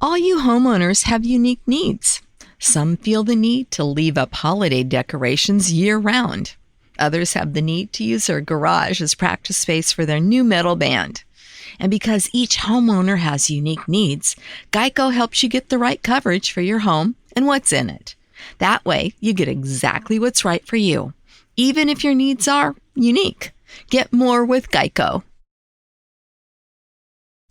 All you homeowners have unique needs. Some feel the need to leave up holiday decorations year-round. Others have the need to use their garage as practice space for their new metal band. And because each homeowner has unique needs, Geico helps you get the right coverage for your home and what's in it. That way, you get exactly what's right for you, even if your needs are unique. Get more with Geico.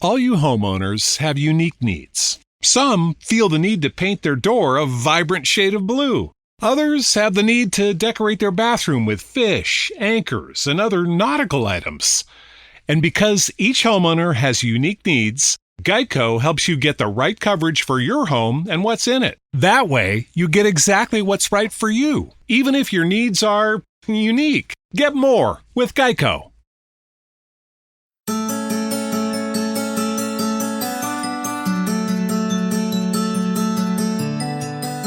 All you homeowners have unique needs. Some feel the need to paint their door a vibrant shade of blue. Others have the need to decorate their bathroom with fish, anchors, and other nautical items. And because each homeowner has unique needs, Geico helps you get the right coverage for your home and what's in it. That way, you get exactly what's right for you, even if your needs are unique. Get more with Geico.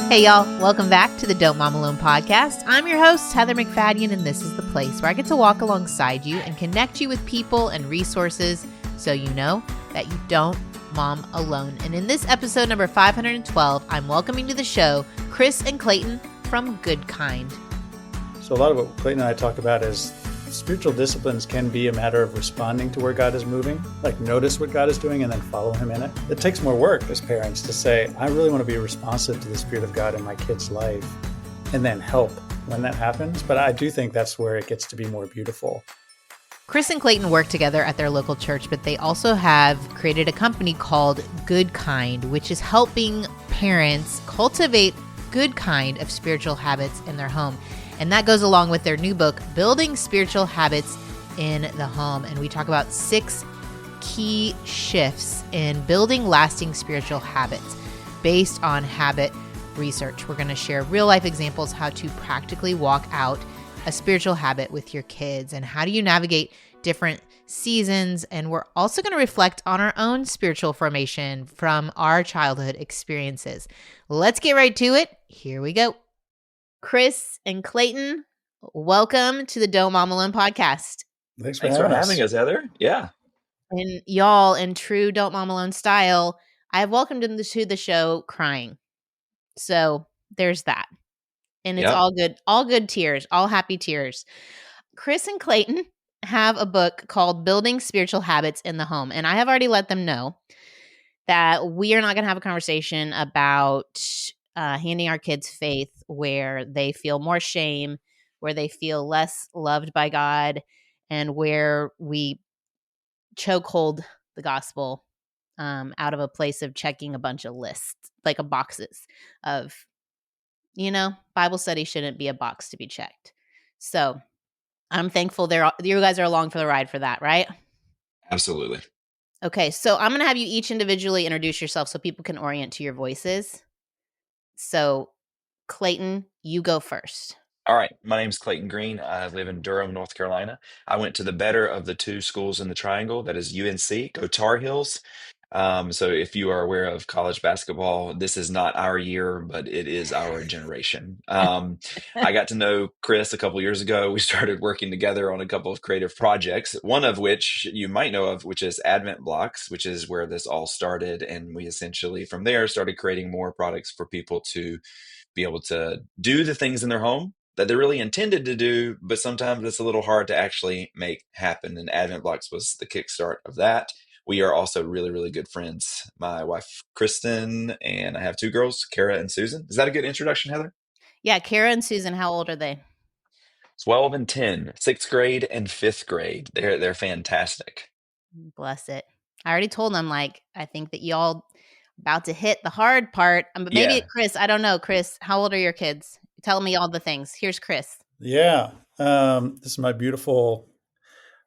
Hey y'all, welcome back to the Don't Mom Alone podcast. I'm your host, Heather McFadden, and this is the place where I get to walk alongside you and connect you with people and resources so you know that you don't mom alone. And in this episode number 512, I'm welcoming to the show Chris and Clayton from Good Kind. So a lot of what Clayton and I talk about is spiritual disciplines can be a matter of responding to where God is moving, like notice what God is doing and then follow him in it. It takes more work as parents to say, I really want to be responsive to the Spirit of God in my kid's life and then help when that happens. But I do think that's where it gets to be more beautiful. Chris and Clayton work together at their local church, but they also have created a company called Good Kind, which is helping parents cultivate good kind of spiritual habits in their home. And that goes along with their new book, Building Spiritual Habits in the Home. And we talk about 6 key shifts in building lasting spiritual habits based on habit research. We're going to share real life examples how to practically walk out a spiritual habit with your kids and how do you navigate different seasons. And we're also going to reflect on our own spiritual formation from our childhood experiences. Let's get right to it. Here we go. Chris and Clayton, welcome to the Don't Mom Alone podcast. Thanks for having us, Heather. Yeah. And y'all, in true Don't Mom Alone style, I have welcomed them to the show crying. So there's that. And it's all good tears, all happy tears. Chris and Clayton have a book called Building Spiritual Habits in the Home. And I have already let them know that we are not going to have a conversation about handing our kids faith where they feel more shame, where they feel less loved by God, and where we chokehold the gospel out of a place of checking a bunch of lists, like a boxes of, Bible study shouldn't be a box to be checked. So I'm thankful you guys are along for the ride for that, right? Absolutely. Okay, so I'm going to have you each individually introduce yourself so people can orient to your voices. So Clayton, you go first. All right. My name's Clayton Greene. I live in Durham, North Carolina. I went to the better of the 2 schools in the Triangle. That is UNC, go Tar Heels. So if you are aware of college basketball, this is not our year, but it is our generation. I got to know Chris a couple years ago. We started working together on a couple of creative projects, one of which you might know of, which is Advent Blocks, which is where this all started. And we essentially from there started creating more products for people to be able to do the things in their home that they're really intended to do, but sometimes it's a little hard to actually make happen. And Advent Blocks was the kickstart of that. We are also really, really good friends. My wife, Kristen, and I have 2 girls, Kara and Susan. Is that a good introduction, Heather? Yeah, Kara and Susan, how old are they? 12 and 10, 6th grade and 5th grade. They're fantastic. Bless it. I already told them, I think that y'all about to hit the hard part. But maybe Yeah. Chris, I don't know. Chris, how old are your kids? Tell me all the things. Here's Chris. Yeah. This is my beautiful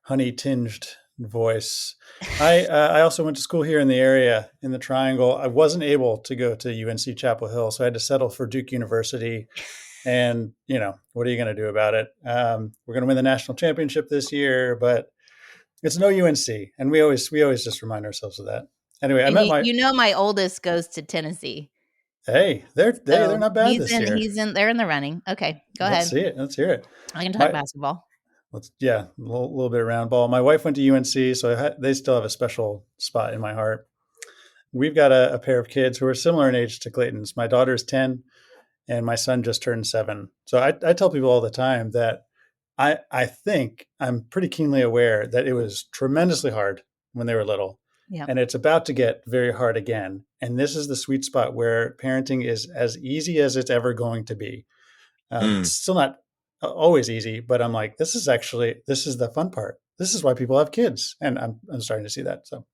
honey tinged voice. I also went to school here in the area in the Triangle. I wasn't able to go to UNC Chapel Hill, so I had to settle for Duke University. And, what are you going to do about it? We're going to win the national championship this year, but it's no UNC. And we always just remind ourselves of that. Anyway, and my oldest goes to Tennessee. Hey, they're not bad this year. They're in the running. Okay, go ahead. Let's see it. Let's hear it. I can talk basketball. A little bit of round ball. My wife went to UNC, so they still have a special spot in my heart. we've got a pair of kids who are similar in age to Clayton's. My daughter's 10 and my son just turned 7. So I tell people all the time that I think I'm pretty keenly aware that it was tremendously hard when they were little. Yeah. And it's about to get very hard again. And this is the sweet spot where parenting is as easy as it's ever going to be. It's Mm. still not always easy, but I'm like, this is the fun part. This is why people have kids. And I'm starting to see that. So,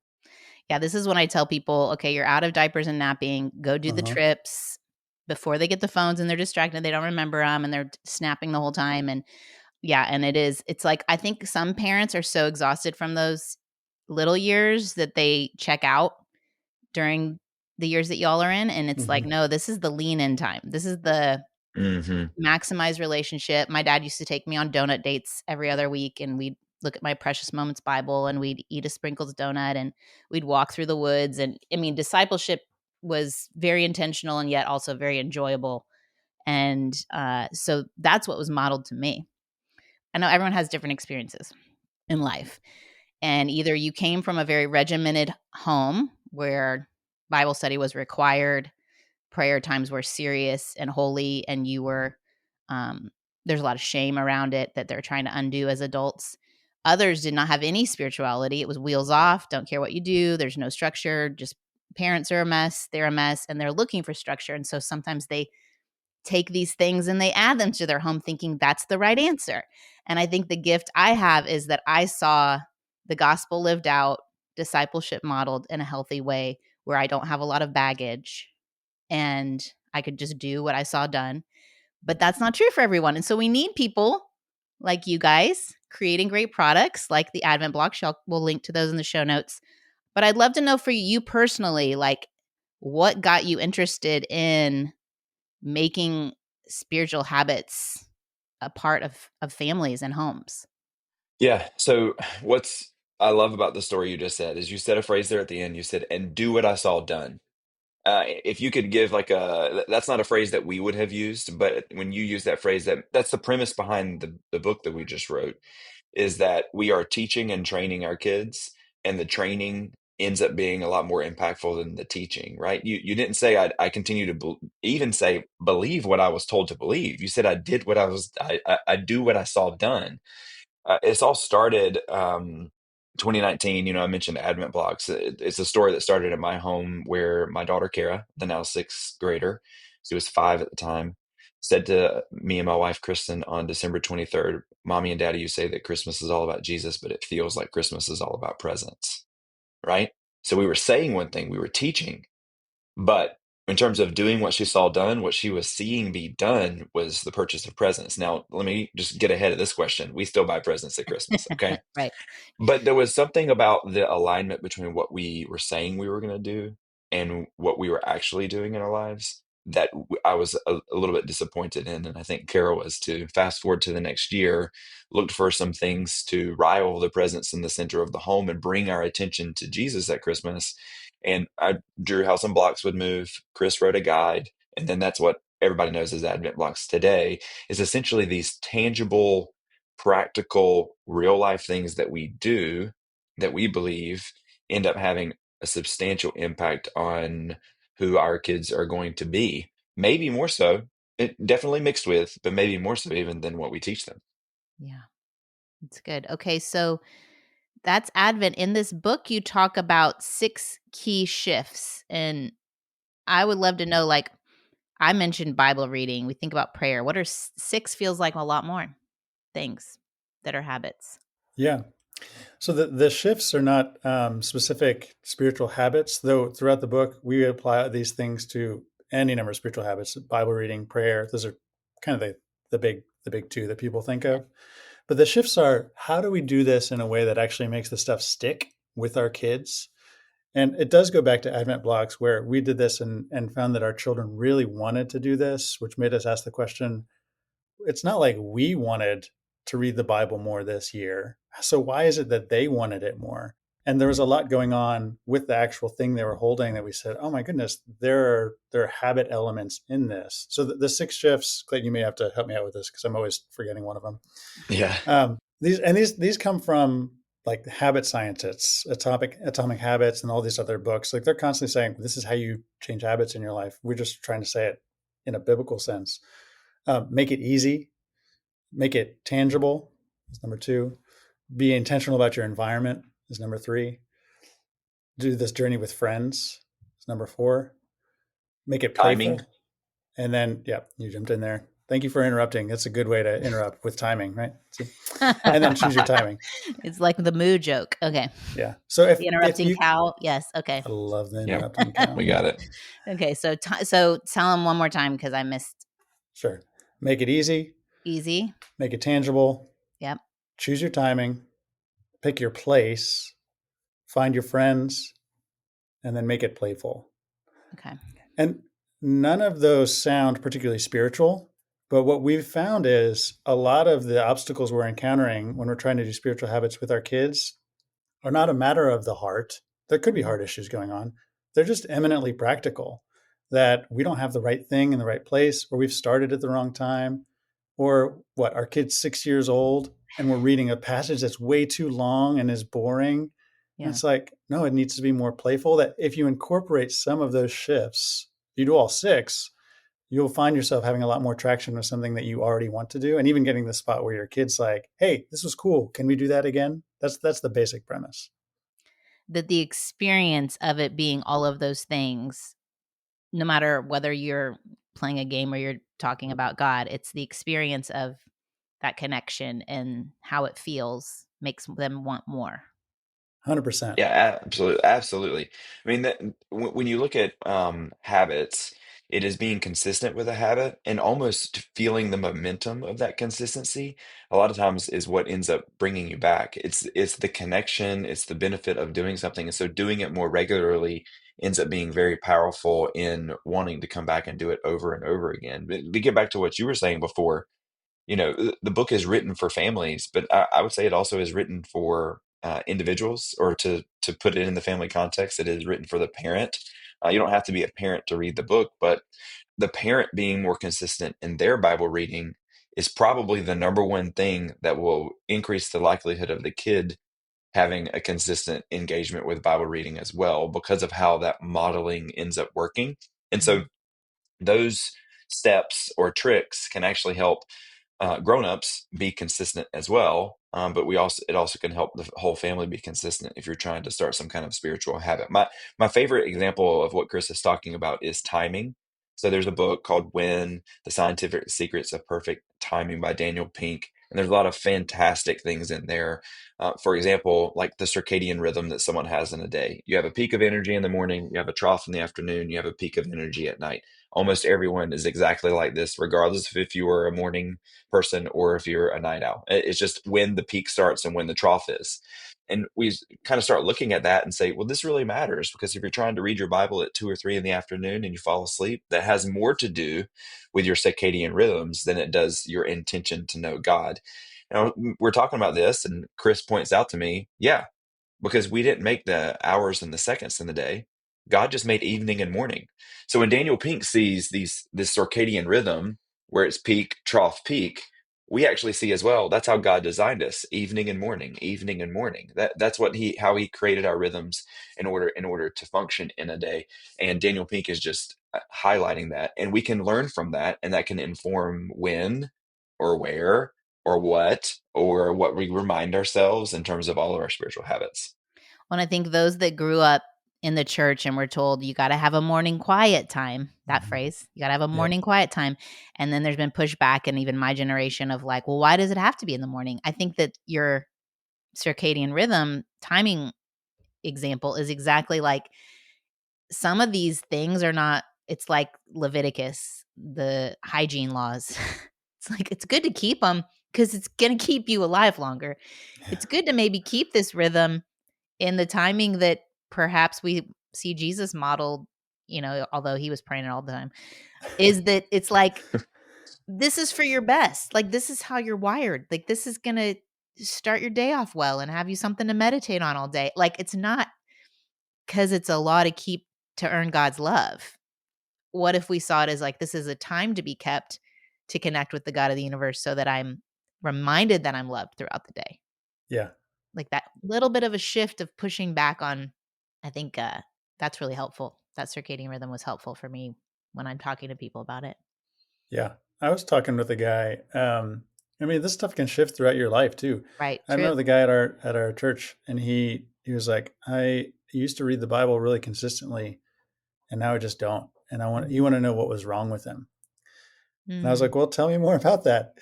Yeah, this is when I tell people, okay, you're out of diapers and napping, go do the trips before they get the phones and they're distracted, they don't remember them and they're snapping the whole time. And yeah, and it's like, I think some parents are so exhausted from those little years that they check out during the years that y'all are in. And it's like, no, this is the lean in time. This is the Hmm. maximize relationship. My dad used to take me on donut dates every other week, and we'd look at my Precious Moments Bible and we'd eat a sprinkles donut and we'd walk through the woods. And I mean, discipleship was very intentional and yet also very enjoyable. And so that's what was modeled to me. I know everyone has different experiences in life. And either you came from a very regimented home where Bible study was required, prayer times were serious and holy, and you were there's a lot of shame around it that they're trying to undo as adults. Others did not have any spirituality. It was wheels off, don't care what you do, there's no structure, just parents are a mess, they're a mess, and they're looking for structure. And so sometimes they take these things and they add them to their home thinking that's the right answer. And I think the gift I have is that I saw the gospel lived out, discipleship modeled in a healthy way where I don't have a lot of baggage and I could just do what I saw done. But that's not true for everyone. And so we need people like you guys creating great products like the Advent Block. We'll link to those in the show notes. But I'd love to know for you personally, like what got you interested in making spiritual habits a part of families and homes? Yeah. So what's I love about the story you just said is you said a phrase there at the end. You said, "And do what I saw done." If you could give like that's not a phrase that we would have used, but when you use that phrase, that's the premise behind the book that we just wrote, is that we are teaching and training our kids, and the training ends up being a lot more impactful than the teaching, right? You didn't say I continue to even say believe what I was told to believe. You said I did what I do what I saw done. It's all started 2019. I mentioned Advent Blocks. It's a story that started in my home where my daughter Kara, the now sixth grader, she was 5 at the time, said to me and my wife Kristen on December 23rd, "Mommy and Daddy, you say that Christmas is all about Jesus, but it feels like Christmas is all about presents." Right? So we were saying one thing, we were teaching, but in terms of doing what she saw done, what she was seeing be done was the purchase of presents. Now, let me just get ahead of this question. We still buy presents at Christmas, okay? Right. But there was something about the alignment between what we were saying we were going to do and what we were actually doing in our lives that I was a little bit disappointed in. And I think Carol was too. Fast forward to the next year, looked for some things to rival the presence in the center of the home and bring our attention to Jesus at Christmas. And I drew how some blocks would move. Chris wrote a guide. And then that's what everybody knows as Advent Blocks today, is essentially these tangible, practical, real life things that we do that we believe end up having a substantial impact on who our kids are going to be. Maybe more so, it definitely mixed with, but maybe more so even than what we teach them. Yeah, it's good. Okay, so that's Advent. In this book, you talk about 6 key shifts. And I would love to know, like, I mentioned Bible reading. We think about prayer. What are 6 feels like a lot more things that are habits? Yeah. So the shifts are not specific spiritual habits, though throughout the book, we apply these things to any number of spiritual habits, Bible reading, prayer. Those are kind of the big two that people think Yeah. of. But the shifts are, how do we do this in a way that actually makes the stuff stick with our kids? And it does go back to Advent Blocks where we did this and found that our children really wanted to do this, which made us ask the question, it's not like we wanted to read the Bible more this year. So why is it that they wanted it more? And there was a lot going on with the actual thing they were holding that we said, oh my goodness, there are habit elements in this. So the 6 shifts, Clayton, you may have to help me out with this because I'm always forgetting one of them. Yeah. These come from like habit scientists, atomic habits, and all these other books, like they're constantly saying this is how you change habits in your life. We're just trying to say it in a biblical sense. Make it easy, make it tangible is number two. Be intentional about your environment is number three. Do this journey with friends is number four. Make it Timing. playful. And then, yeah, you jumped in there. Thank you for interrupting. That's a good way to interrupt with timing, right? See? And then choose your timing. It's like the moo joke. Okay. Yeah. So The if interrupting you, cow. Yes. Okay. I love the Yep, interrupting cow. we got it. Okay. So so tell them one more time because I missed Sure. Make it easy. easy. Make it tangible. Yep. Choose your timing. Pick your place. Find your friends, and then make it playful. Okay. And none of those sound particularly spiritual, but what we've found is a lot of the obstacles we're encountering when we're trying to do spiritual habits with our kids are not a matter of the heart. There could be heart issues going on. They're just eminently practical, that we don't have the right thing in the right place, or we've started at the wrong time, or what, our kid's 6 years old and we're reading a passage that's way too long and is boring. And Yeah. it's like, no, it needs to be more playful. That if you incorporate some of those shifts, you do all six, you'll find yourself having a lot more traction with something that you already want to do. And even getting the spot where your kid's like, hey, this was cool. Can we do that again? That's the basic premise. That the experience of it being all of those things, no matter whether you're playing a game or you're talking about God, it's the experience of that connection and how it feels makes them want more. 100%. Yeah, absolutely, absolutely. I mean, that when you look at habits, it is being consistent with a habit and almost feeling the momentum of that consistency. A lot of times is what ends up bringing you back. It's the connection, it's the benefit of doing something, and so doing it more regularly ends up being very powerful in wanting to come back and do it over and over again. But to get back to what you were saying before, the book is written for families, but I would say it also is written for individuals, or to put it in the family context, it is written for the parent. You don't have to be a parent to read the book, but the parent being more consistent in their Bible reading is probably the number one thing that will increase the likelihood of the kid having a consistent engagement with Bible reading as well, because of how that modeling ends up working. And so those steps or tricks can actually help grown-ups be consistent as well. But it also can help the whole family be consistent if you're trying to start some kind of spiritual habit. My favorite example of what Chris is talking about is timing. So there's a book called When: The Scientific Secrets of Perfect Timing by Daniel Pink. And there's a lot of fantastic things in there. For example, like the circadian rhythm that someone has in a day. You have a peak of energy in the morning, you have a trough in the afternoon, you have a peak of energy at night. Almost everyone is exactly like this, regardless of if you are a morning person or if you're a night owl. It's just when the peak starts and when the trough is. And we kind of start looking at that and say, well, this really matters, because if you're trying to read your Bible at 2 or 3 in the afternoon and you fall asleep, that has more to do with your circadian rhythms than it does your intention to know God. Now, we're talking about this, and Chris points out to me, yeah, because we didn't make the hours and the seconds in the day. God just made evening and morning. So when Daniel Pink sees this circadian rhythm where it's peak, trough, peak, we actually see as well, that's how God designed us, evening and morning, evening and morning. That's how he created our rhythms in order to function in a day. And Daniel Pink is just highlighting that, and we can learn from that, and that can inform when or where or what we remind ourselves in terms of all of our spiritual habits. When I think those that grew up in the church and were told you got to have a morning quiet time, that phrase, you got to have a Yep. morning quiet time. And then there's been pushback, and even my generation of like, well, why does it have to be in the morning? I think that your circadian rhythm timing example is exactly like, some of these things are not, it's like Leviticus, the hygiene laws. It's like, it's good to keep them because it's going to keep you alive longer. It's good to maybe keep this rhythm in the timing that perhaps we see Jesus modeled, although he was praying it all the time, is that it's like, this is for your best. Like, this is how you're wired. Like, this is going to start your day off well and have you something to meditate on all day. Like, it's not because it's a law to keep to earn God's love. What if we saw it as like, this is a time to be kept to connect with the God of the universe so that I'm reminded that I'm loved throughout the day? Yeah. like that little bit of a shift of pushing back on, I think that's really helpful. That circadian rhythm was helpful for me when I'm talking to people about it. Yeah. I was talking with a guy. I mean, this stuff can shift throughout your life too. Right. I remember True. the guy at our church, and he was like, I used to read the Bible really consistently, and now I just don't. And you want to know what was wrong with him. And I was Mm, like, well, tell me more about that.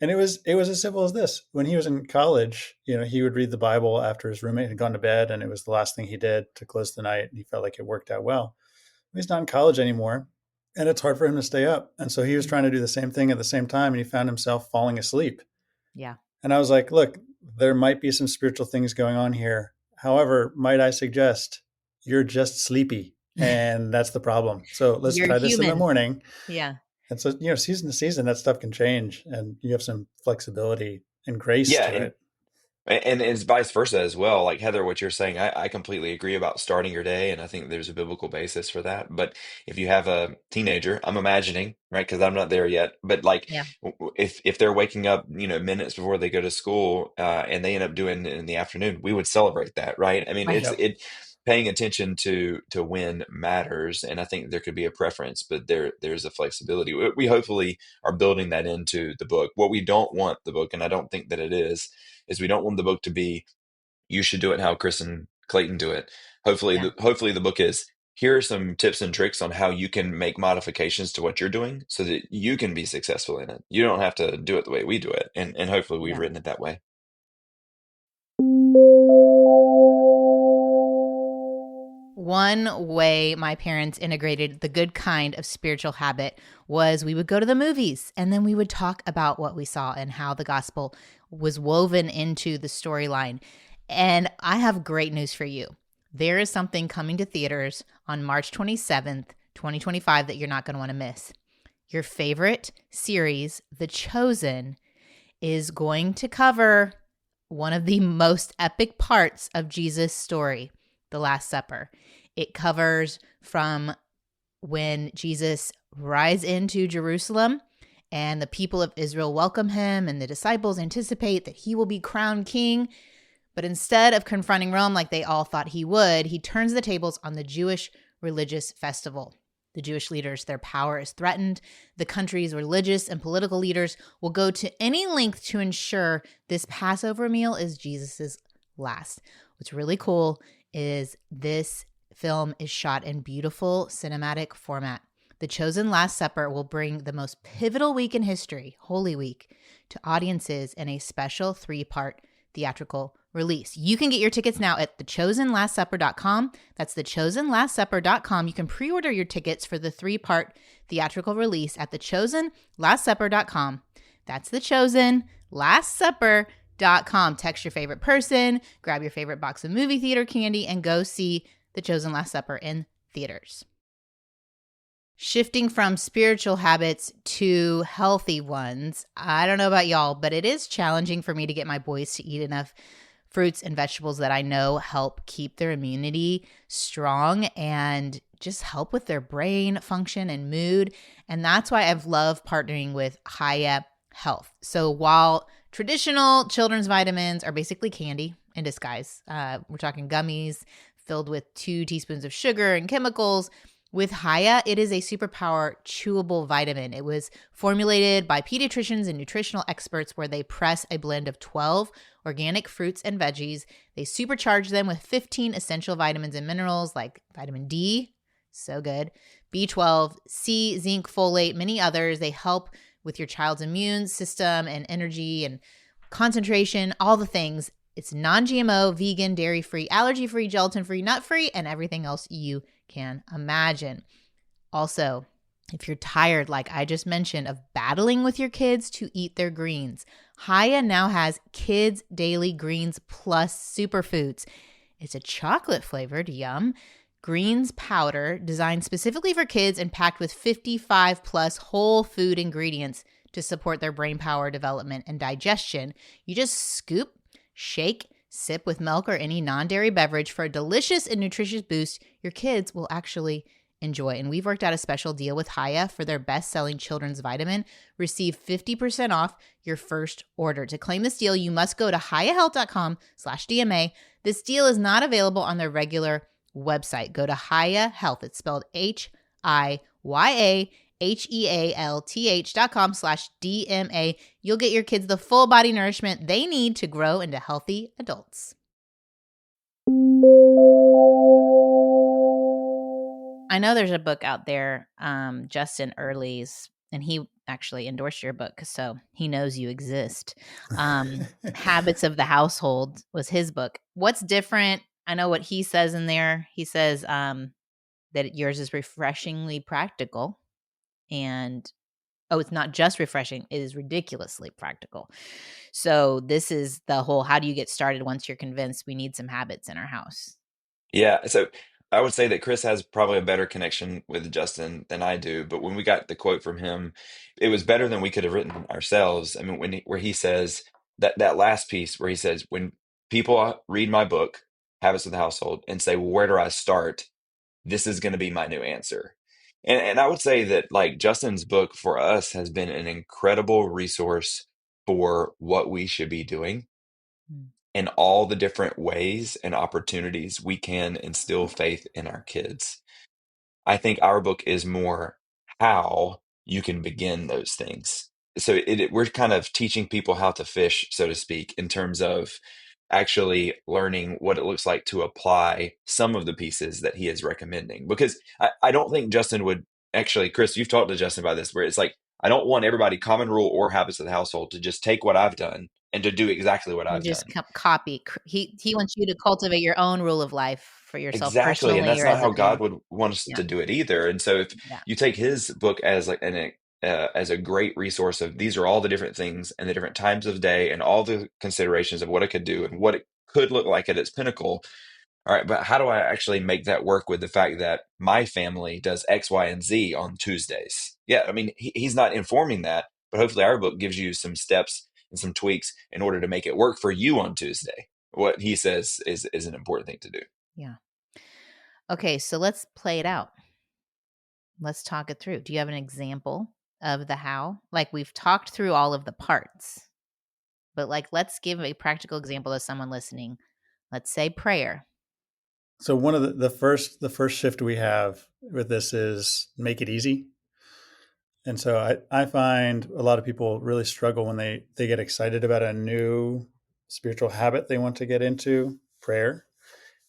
And it was as simple as this. When he was in college, he would read the Bible after his roommate had gone to bed, and it was the last thing he did to close the night, and he felt like it worked out well. He's not in college anymore, and it's hard for him to stay up. And so he was trying to do the same thing at the same time, and he found himself falling asleep. yeah. And I was like, look, there might be some spiritual things going on here. However, might I suggest you're just sleepy, and that's the problem. So let's You're try this in the human. morning. Yeah. And so, season to season, that stuff can change, and you have some flexibility and grace Yeah, to it. and it's vice versa as well. Like Heather, what you're saying, I completely agree about starting your day, and I think there's a biblical basis for that. But if you have a teenager, I'm imagining, right? Because I'm not there yet. But like, Yeah. if they're waking up, minutes before they go to school, and they end up doing it in the afternoon, we would celebrate that, right? I mean, Right. it's Yep. it paying attention to when matters, and I think there could be a preference, but there's a flexibility. We hopefully are building that into the book. What we don't want the book, and I don't think that it is we don't want the book to be you should do it how Chris and Clayton do it. Hopefully Yeah. hopefully the book is here are some tips and tricks on how you can make modifications to what you're doing so that you can be successful in it. You don't have to do it the way we do it. And hopefully we've Yeah. written it that way. One way my parents integrated the good kind of spiritual habit was we would go to the movies and then we would talk about what we saw and how the gospel was woven into the storyline. And I have great news for you. There is something coming to theaters on March 27th, 2025 that you're not going to want to miss. Your favorite series, The Chosen, is going to cover one of the most epic parts of Jesus' story, the Last Supper. It covers from when Jesus rides into Jerusalem and the people of Israel welcome him and the disciples anticipate that he will be crowned king. But instead of confronting Rome like they all thought he would, he turns the tables on the Jewish religious festival. The Jewish leaders, their power is threatened. The country's religious and political leaders will go to any length to ensure this Passover meal is Jesus's last. What's really cool is this film is shot in beautiful cinematic format. The Chosen Last Supper will bring the most pivotal week in history, Holy Week, to audiences in a special 3-part theatrical release. You can get your tickets now at thechosenlastsupper.com. That's thechosenlastsupper.com. You can pre-order your tickets for the 3-part theatrical release at thechosenlastsupper.com. That's thechosenlastsupper.com. Text your favorite person, grab your favorite box of movie theater candy, and go see The Chosen Last Supper in theaters. Shifting from spiritual habits to healthy ones, I don't know about y'all, but it is challenging for me to get my boys to eat enough fruits and vegetables that I know help keep their immunity strong and just help with their brain function and mood. And that's why I've loved partnering with Hiya Health. So while traditional children's vitamins are basically candy in disguise, we're talking gummies filled with 2 teaspoons of sugar and chemicals. With Hiya, it is a superpower chewable vitamin. It was formulated by pediatricians and nutritional experts where they press a blend of 12 organic fruits and veggies. They supercharge them with 15 essential vitamins and minerals like vitamin D, so good, B12, C, zinc, folate, many others. They help with your child's immune system and energy and concentration, all the things. It's non-GMO, vegan, dairy-free, allergy-free, gelatin-free, nut-free, and everything else you can imagine. Also, if you're tired, like I just mentioned, of battling with your kids to eat their greens, Hiya now has Kids Daily Greens Plus Superfoods. It's a chocolate-flavored, yum, greens powder designed specifically for kids and packed with 55-plus whole food ingredients to support their brain power development and digestion. You just scoop, shake, sip with milk or any non-dairy beverage for a delicious and nutritious boost your kids will actually enjoy. And we've worked out a special deal with Haya for their best-selling children's vitamin. Receive 50% off your first order. To claim this deal, you must go to hayahealth.com/DMA. This deal is not available on their regular website. Go to Haya Health. It's spelled HIYAHEALTH.com/DMA. You'll get your kids the full body nourishment they need to grow into healthy adults. I know there's a book out there, Justin Early's, and he actually endorsed your book, so he knows you exist. Habits of the Household was his book. What's different? I know what he says in there. He says that yours is refreshingly practical, and it's not just refreshing, it is ridiculously practical. So this is the whole, how do you get started once you're convinced we need some habits in our house? Yeah, so I would say that Chris has probably a better connection with Justin than I do. But when we got the quote from him, it was better than we could have written ourselves. I mean, where he says that last piece where he says, when people read my book, Habits of the Household, and say, well, where do I start? This is going to be my new answer. And I would say that like Justin's book for us has been an incredible resource for what we should be doing Mm. and all the different ways and opportunities we can instill faith in our kids. I think our book is more how you can begin those things. So we're kind of teaching people how to fish, so to speak, in terms of actually learning what it looks like to apply some of the pieces that he is recommending. Because I don't think Justin would actually, Chris, you've talked to Justin about this, where it's like, I don't want everybody, common rule or habits of the household, to just take what I've done and to do exactly what And I've just done. copy. He wants you to cultivate your own rule of life for yourself Exactly, and personally that's or not as a how God family. would want us Yeah. to do it either. And so, if Yeah. you take his book as like as a great resource of these are all the different things and the different times of day and all the considerations of what it could do and what it could look like at its pinnacle. All right, but how do I actually make that work with the fact that my family does X, Y, and Z on Tuesdays? Yeah, I mean, he's not informing that, but hopefully our book gives you some steps and some tweaks in order to make it work for you on Tuesday. What he says is an important thing to do. Yeah. Okay, so let's play it out. Let's talk it through. Do you have an example of the how? Like, we've talked through all of the parts, but like, let's give a practical example to someone listening. Let's say prayer. So one of the first shift we have with this is make it easy. And so I find a lot of people really struggle when they get excited about a new spiritual habit they want to get into, prayer,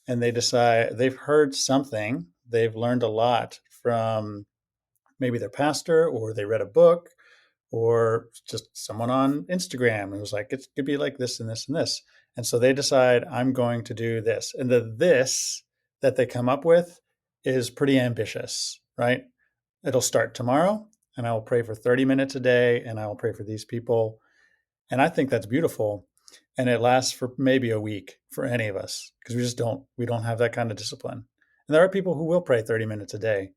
and they decide they've heard something, they've learned a lot from maybe their pastor, or they read a book, or just someone on Instagram. It was like, it could be like this and this and this. And so they decide, I'm going to do this. And the this that they come up with is pretty ambitious, right? It'll start tomorrow, and I will pray for 30 minutes a day, and I will pray for these people. And I think that's beautiful. And it lasts for maybe a week for any of us, because we don't have that kind of discipline. And there are people who will pray 30 minutes a day,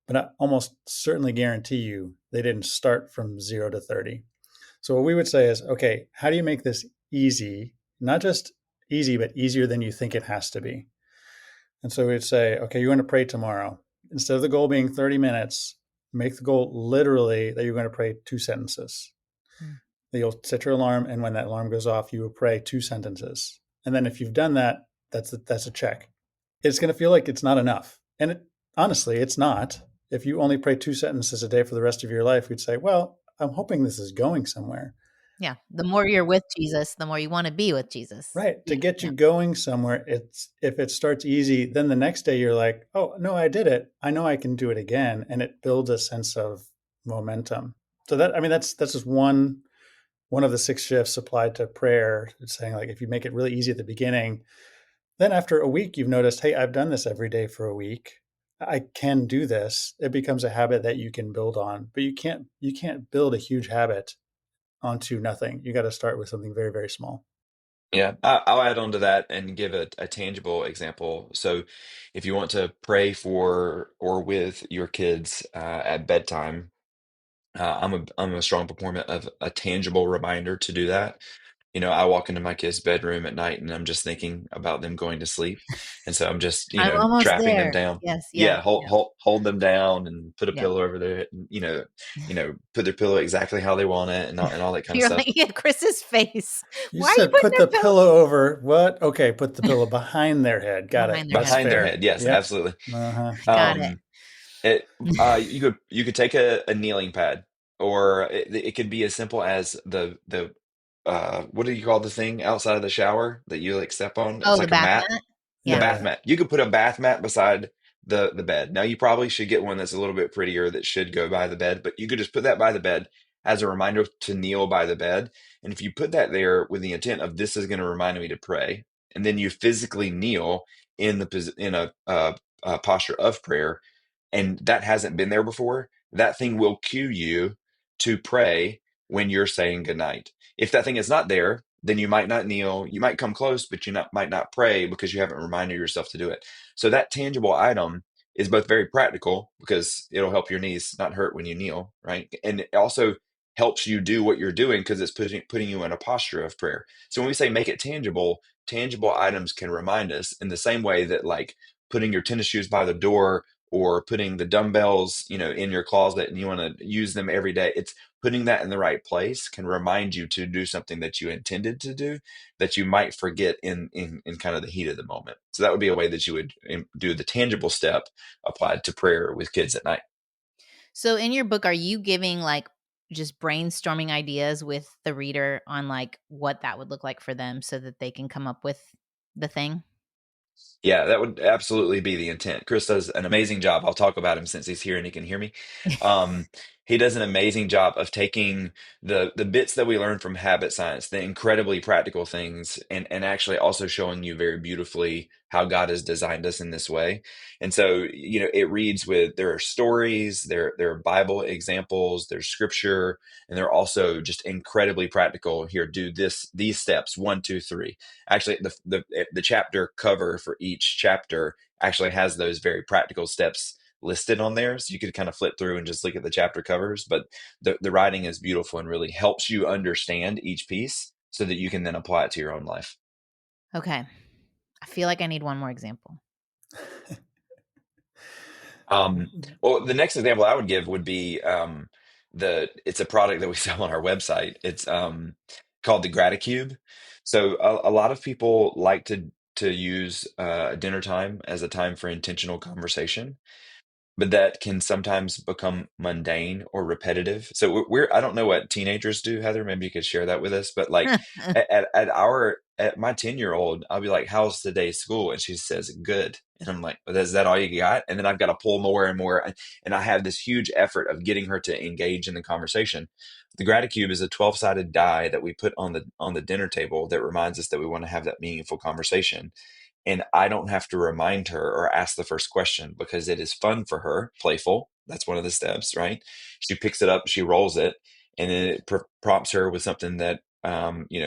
but I almost certainly guarantee you they didn't start from 0 to 30. So what we would say is, okay, how do you make this easy? Not just easy, but easier than you think it has to be. And so we'd say, okay, you want to pray tomorrow. Instead of the goal being 30 minutes, make the goal literally that you're going to pray 2 sentences. Hmm. That you'll set your alarm, and when that alarm goes off, you will pray 2 sentences. And then if you've done that, that's a check. It's going to feel like it's not enough. And honestly, it's not. If you only pray 2 sentences a day for the rest of your life, we'd say, well, I'm hoping this is going somewhere. Yeah. The more you're with Jesus, the more you want to be with Jesus. Right. To Yeah. get Yeah. you going somewhere, if it starts easy, then the next day you're like, oh, no, I did it. I know I can do it again. And it builds a sense of momentum. So that's just one of the 6 shifts applied to prayer. It's saying, like, if you make it really easy at the beginning, then after a week, you've noticed, hey, I've done this every day for a week. I can do this. It becomes a habit that you can build on. But you can't build a huge habit onto nothing. You got to start with something very, very small. Yeah, I'll add on to that and give a tangible example. So, if you want to pray for or with your kids at bedtime, I'm a strong proponent of a tangible reminder to do that. I walk into my kid's bedroom at night and I'm just thinking about them going to sleep. And so I'm just, I'm almost trapping them there. down. Yes, yeah, Yeah, hold them down and put a yeah. pillow over their head, and, put their pillow exactly how they want it, and all that kind of You're stuff. like, yeah, Chris's face. You Why are you said putting put the a pillow pillow over what? Okay, put the pillow behind their head. Got it. behind their That's head? Behind their fair. head. Yes, Yep. absolutely. Uh-huh. Got it. Um, It you could take a kneeling pad, or it could be as simple as the what do you call the thing outside of the shower that you like step on? It's Oh, the like a bath mat. mat? The Yeah. bath Yeah. mat. You could put a bath mat beside the bed. Now you probably should get one that's a little bit prettier that should go by the bed, but you could just put that by the bed as a reminder to kneel by the bed. And if you put that there with the intent of this is going to remind me to pray, and then you physically kneel in a posture of prayer, and that hasn't been there before, that thing will cue you to pray when you're saying goodnight. If that thing is not there, then you might not kneel. You might come close, but might not pray because you haven't reminded yourself to do it. So that tangible item is both very practical because it'll help your knees not hurt when you kneel, right? And it also helps you do what you're doing because it's putting you in a posture of prayer. So when we say make it tangible, tangible items can remind us in the same way that like putting your tennis shoes by the door or putting the dumbbells, in your closet and you want to use them every day. It's putting that in the right place can remind you to do something that you intended to do that you might forget in kind of the heat of the moment. So that would be a way that you would do the tangible step applied to prayer with kids at night. So in your book, are you giving like just brainstorming ideas with the reader on like what that would look like for them so that they can come up with the thing? Yeah, that would absolutely be the intent. Chris does an amazing job. I'll talk about him since he's here and he can hear me. Um, he does an amazing job of taking the bits that we learn from habit science, the incredibly practical things, and actually also showing you very beautifully how God has designed us in this way. And so, it reads with there are stories, there are Bible examples, there's scripture, and they're also just incredibly practical. Here, do these steps, 1, 2, 3. Actually, the chapter cover for each chapter actually has those very practical steps listed on there, so you could kind of flip through and just look at the chapter covers. But the writing is beautiful and really helps you understand each piece so that you can then apply it to your own life. Okay. I feel like I need one more example. Well, the next example I would give would be it's a product that we sell on our website. It's called the Graticube. So a lot of people like to use dinner time as a time for intentional conversation, but that can sometimes become mundane or repetitive. So I don't know what teenagers do, Heather. Maybe you could share that with us. But like at my 10-year-old, I'll be like, "How's today's school?" And she says, "Good." And I'm like, "Well, is that all you got?" And then I've got to pull more and more, and I have this huge effort of getting her to engage in the conversation. The Graticube is a 12-sided die that we put on the dinner table that reminds us that we want to have that meaningful conversation, and I don't have to remind her or ask the first question because it is fun for her, playful. That's one of the steps, right? She picks it up, she rolls it, and then it prompts her with something that,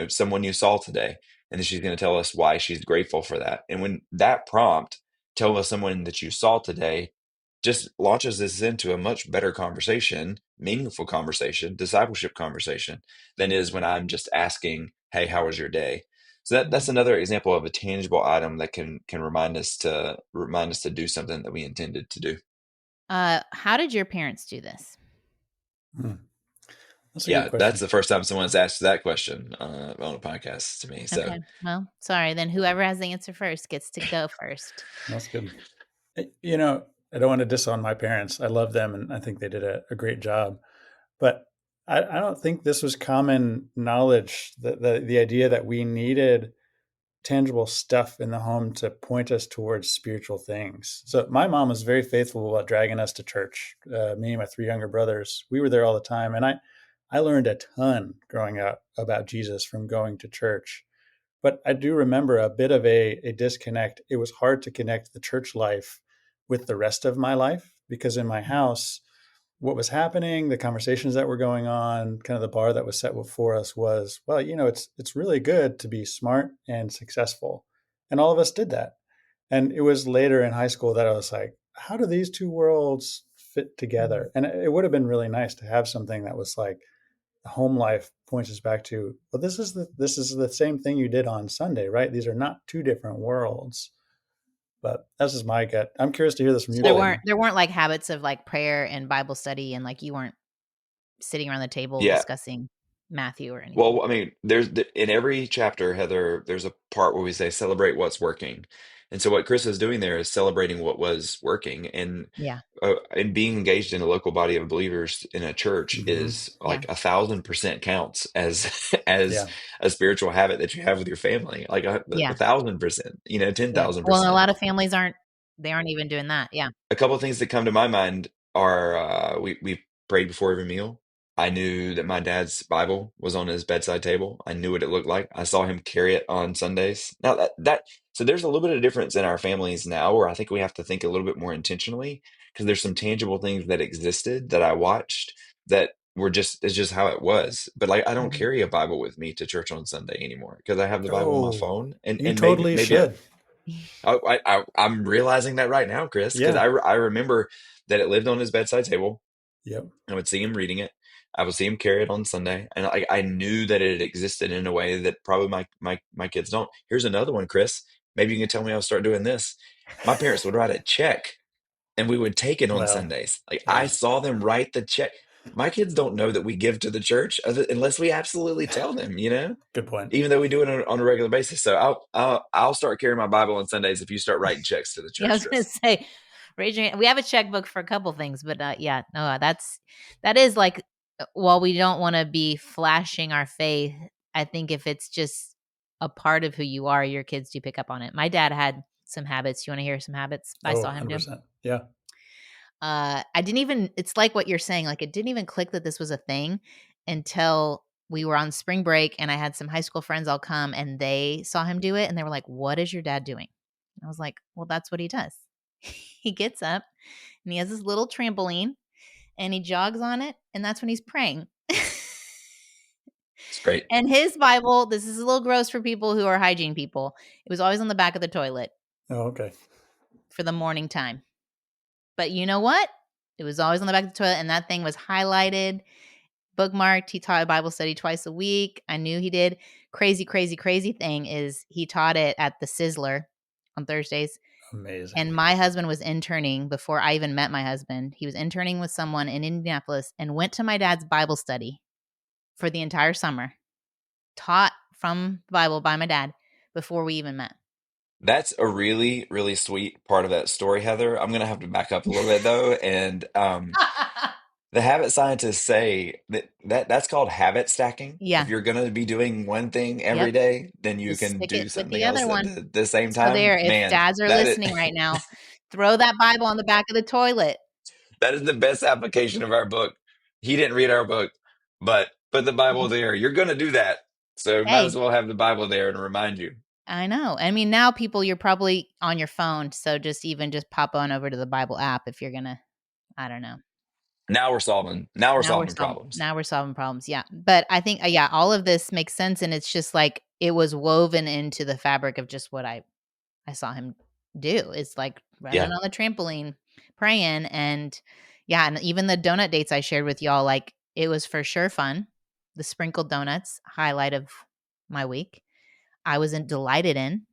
someone you saw today. And then she's going to tell us why she's grateful for that. And when that prompt, tell us someone that you saw today, just launches this into a much better conversation, meaningful conversation, discipleship conversation than is when I'm just asking, "Hey, how was your day?" So that's another example of a tangible item that can remind us to do something that we intended to do. How did your parents do this? Hmm. That's a good Yeah, that's question. the first time someone's asked that question on a podcast to me. So Okay. Well, sorry. Then whoever has the answer first gets to go first. That's good. You know, I don't want to disown my parents. I love them and I think they did a great job. But I don't think this was common knowledge, that the idea that we needed tangible stuff in the home to point us towards spiritual things. So my mom was very faithful about dragging us to church. Me and my three younger brothers, we were there all the time. And I learned a ton growing up about Jesus from going to church. But I do remember a bit of a disconnect. It was hard to connect the church life with the rest of my life because in my house, what was happening, the conversations that were going on, kind of the bar that was set before us was, well, it's really good to be smart and successful. And all of us did that. And it was later in high school that I was like, how do these two worlds fit together? And it would have been really nice to have something that was like, home life points us back to, well, this is the same thing you did on Sunday, right? These are not two different worlds. But that's just my gut. I'm curious to hear this from So you, Well, Clayton. there weren't like habits of like prayer and Bible study, and like you weren't sitting around the table yeah. discussing Matthew or anything. Well, I mean, in every chapter, Heather, there's a part where we say celebrate what's working. And so what Chris is doing there is celebrating what was working, Yeah. and being engaged in a local body of believers in a church Mm-hmm. is Yeah. like 1,000% counts as as Yeah. a spiritual habit that you have with your family, like a Yeah. 1,000%, ten Yeah. thousand Well, and a percent. lot of families aren't even doing that. Yeah. A couple of things that come to my mind are we prayed before every meal. I knew that my dad's Bible was on his bedside table. I knew what it looked like. I saw him carry it on Sundays. Now that so there's a little bit of difference in our families now where I think we have to think a little bit more intentionally because there's some tangible things that existed that I watched that were just it's just how it was. But like I don't Mhm. carry a Bible with me to church on Sunday anymore because I have the Bible on my Oh, phone and you and maybe totally maybe should. I'm realizing that right now, Chris, because Yeah. I remember that it lived on his bedside table. Yep. I would see him reading it. I would see him carry it on Sunday, and I knew that it existed in a way that probably my kids don't. Here's another one, Chris. Maybe you can tell me I'll start doing this. My parents would write a check, and we would take it on Well, Sundays. Like I yeah. saw them write the check. My kids don't know that we give to the church unless we absolutely tell them, Good point. even though we do it on a regular basis. So I'll start carrying my Bible on Sundays if you start writing checks to the Yeah, I church, was gonna Chris. say, raise your hand. We have a checkbook for a couple things, but yeah, no, that is like, while we don't want to be flashing our faith, I think if it's just a part of who you are, your kids do pick up on it. My dad had some habits. You want to hear some habits I Oh, saw him do? 100%. Yeah. I didn't even. It's like what you're saying. Like it didn't even click that this was a thing until we were on spring break, and I had some high school friends all come, and they saw him do it, and they were like, "What is your dad doing?" I was like, "Well, that's what he does." He gets up and he has this little trampoline and he jogs on it, and that's when he's praying. It's great. And his Bible, this is a little gross for people who are hygiene people. It was always on the back of the toilet Oh, okay. for the morning time. But you know what? It was always on the back of the toilet, and that thing was highlighted, bookmarked. He taught a Bible study twice a week. I knew he did. Crazy, crazy, crazy thing is he taught it at the Sizzler on Thursdays. Amazing. And my husband was interning before I even met my husband. He was interning with someone in Indianapolis and went to my dad's Bible study for the entire summer, taught from the Bible by my dad before we even met. That's a really, really sweet part of that story, Heather. I'm gonna have to back up a little bit though, and the habit scientists say that's called habit stacking. If Yeah. you're gonna be doing one thing every Yep. day, then you Just can stick it do with something the else other at one. the same So time. there, if Man, dads are that is listening right now, throw that Bible on the back of the toilet. that is the best application of our book. He didn't read our book, but put the Bible there. You're gonna do that, so might as Hey, well have the Bible there and remind you. I know. I mean, now people, you're probably on your phone. So just pop on over to the Bible app if you're going to, I don't know. Now we're solving. Now we're solving problems. Now we're solving problems. Yeah. But I think yeah, all of this makes sense, and it's just like it was woven into the fabric of just what I saw him do. It's like running Yeah. on the trampoline, praying, and yeah, and even the donut dates I shared with y'all, like it was for sure fun. The sprinkled donuts, highlight of my week. I was delighted in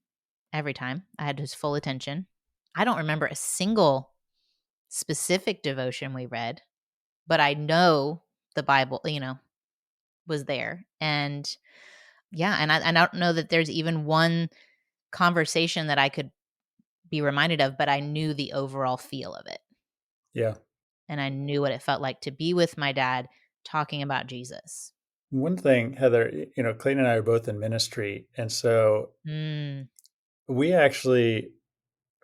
every time. I had his full attention. I don't remember a single specific devotion we read, but I know the Bible, was there. And yeah, and I don't know that there's even one conversation that I could be reminded of, but I knew the overall feel of it. Yeah. And I knew what it felt like to be with my dad talking about Jesus. One thing, Heather, Clayton and I are both in ministry. And so Mm, we actually